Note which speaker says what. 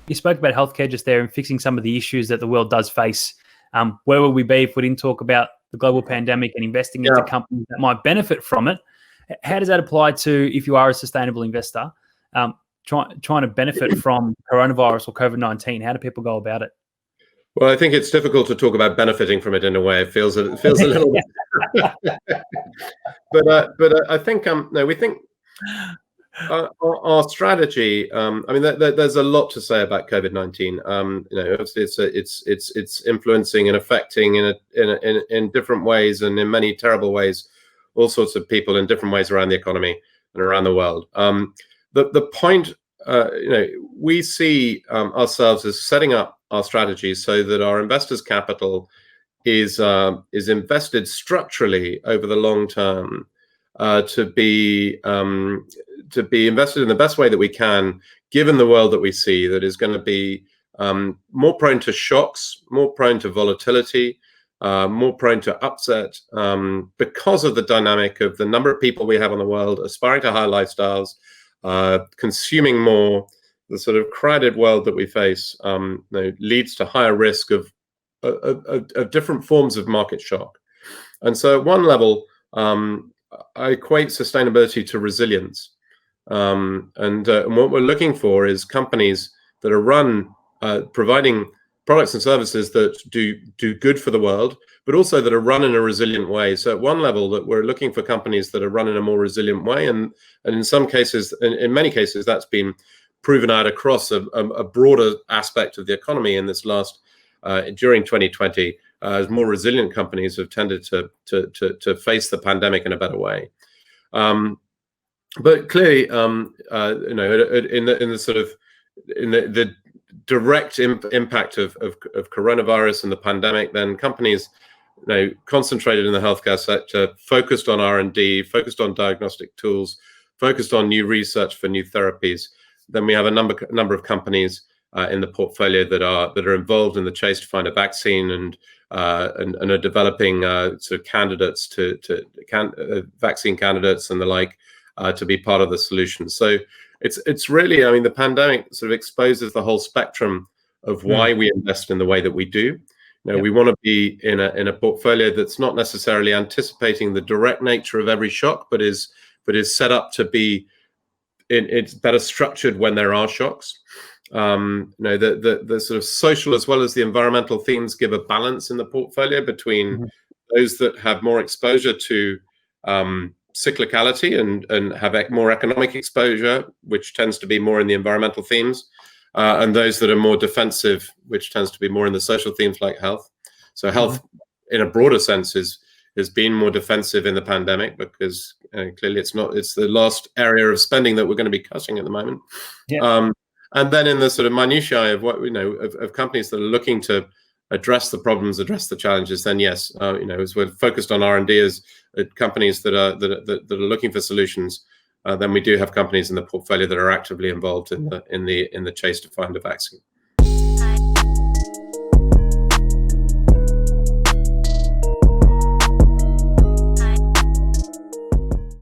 Speaker 1: You spoke about healthcare just there and fixing some of the issues that the world does face. Where would we be if we didn't talk about the global pandemic and investing into companies that might benefit from it? How does that apply to if you are a sustainable investor trying to benefit from coronavirus or COVID-19? How do people go about it?
Speaker 2: Well, I think it's difficult to talk about benefiting from it in a way. It feels a little bit. but I think no, we think our strategy. I mean, there's a lot to say about COVID-19. It's influencing and affecting in different ways and in many terrible ways, all sorts of people in different ways around the economy and around the world. The point, we see ourselves as setting up our strategy so that our investors' capital is invested structurally over the long term to be invested in the best way that we can, given the world that we see that is going to be more prone to shocks, more prone to volatility, more prone to upset because of the dynamic of the number of people we have in the world aspiring to higher lifestyles, consuming more. The sort of crowded world that we face leads to higher risk of different forms of market shock. And so at one level, I equate sustainability to resilience. And what we're looking for is companies that are run providing products and services that do good for the world, but also that are run in a resilient way. So at one level, that we're looking for companies that are run in a more resilient way. And in some cases, in many cases, that's been proven out across a broader aspect of the economy in this last during 2020, as more resilient companies have tended to face the pandemic in a better way. But clearly, in the direct impact of coronavirus and the pandemic, then companies concentrated in the healthcare sector, focused on R&D, focused on diagnostic tools, focused on new research for new therapies. Then we have a number of companies in the portfolio that are involved in the chase to find a vaccine and are developing sort of candidates vaccine candidates and the like to be part of the solution. So it's really, I mean, the pandemic sort of exposes the whole spectrum of why we invest in the way that we do. We want to be in a portfolio that's not necessarily anticipating the direct nature of every shock, but is set up to be it's better structured when there are shocks. The sort of social as well as the environmental themes give a balance in the portfolio between those that have more exposure to cyclicality and have more economic exposure, which tends to be more in the environmental themes, and those that are more defensive, which tends to be more in the social themes like health. So health, in a broader sense, has been more defensive in the pandemic because clearly it's the last area of spending that we're going to be cutting at the moment. And then in the sort of minutiae of what we know of companies that are looking to address the problems, address the challenges, then yes, as we're focused on R&D as companies that are looking for solutions, then we do have companies in the portfolio that are actively involved in the chase to find a vaccine.